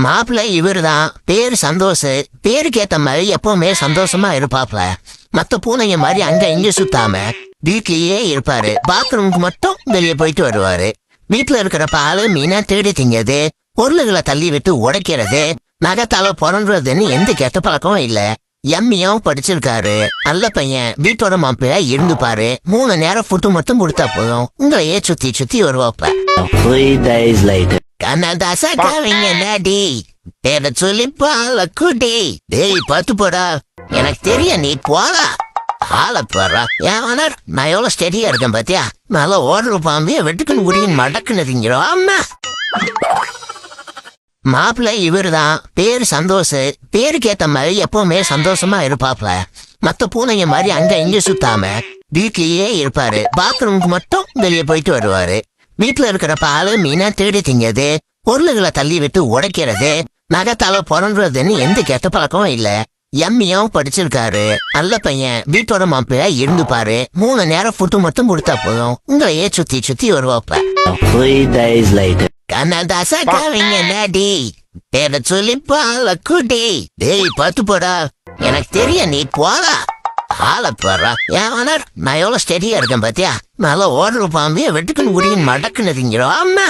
மாப்பிள்ளை இவருதான். பேரு சந்தோஷ். பேருக்கு ஏத்த மாதிரி எப்பவுமே சந்தோஷமா இருப்பாப்ல. மத்த பூனைங்க மாதிரி அங்க இங்க சுத்தாம வீட்லயே இருப்பாரு. பாத்ரூமுக்கு மட்டும் வெளியே போயிட்டு வருவாரு. வீட்டுல இருக்கிற பாலு மீனா தேடி திங்கிறது, பொருளுகளை தள்ளி விட்டு உடைக்கிறது, நகத்தால புறன்றதுன்னு எந்த கெட்ட பழக்கமும் இல்ல. எம்மியும் படிச்சிருக்காரு. நல்ல பையன். வீட்டோட மாப்பிள்ளையா இருந்துப்பாரு. 3 நேரம் ஃபுட்டு மட்டும் கொடுத்தா போதும். உங்களையே சுத்தி சுத்தி வருவாப்ல. 3 days later. கண்ணதாசா காவிங்க நாடி பேர சொல்லி பால குடி. டேய் பார்த்து போடா. எனக்கு தெரியும் நீ போடா. ஆள போடுறா. ஏன் வேணார் நான் எவ்வளவு ஸ்டெடியா இருக்கேன் பாத்தியா. நல்லா ஓடுற பாம்பிய வெட்டுக்குன்னு முடியும் மடக்குன்னு அம்மா. மாப்பிள்ளை இவருதான். பேரு சந்தோஷ். பேருக்கு ஏத்த மாதிரி எப்பவுமே சந்தோஷமா இருப்பாப்ல. மத்த பூனைங்க மாதிரி அங்க இங்க சுத்தாம வீட்லயே இருப்பாரு. பாத்ரூமுக்கு மட்டும் வெளியே போயிட்டு வருவாரு. வீட்டுல இருக்கிற பாலு மீனா தேடி திங்கிறது, பொருளுகளை தள்ளி விட்டு உடைக்கிறது, நகத்தால புறன்றதுன்னு எந்த கெட்ட பழக்கமும் இல்ல. எம்மியும் படிச்சிருக்காரு. நல்ல பையன். வீட்டோட மாப்பிள்ளையா இருந்துப்பாரு. 3 நேரம் ஃபுட்டு மட்டும் கொடுத்தா போதும். உங்களையே சுத்தி சுத்தி வருவாப்ல. 3 days later. கண்ணதாசா காவிங்க நாடி பேர சொல்லி பால குடி. டேய் பார்த்து போடா. எனக்கு தெரியும் நீ போடா. ஆள போடுறா. ஏன் வேணார் நான் எவ்வளவு ஸ்டெடியா இருக்கேன் பாத்தியா. நல்லா ஓடுற பாம்பிய வெட்டுக்குன்னு முடியும் மடக்குன்னு அம்மா.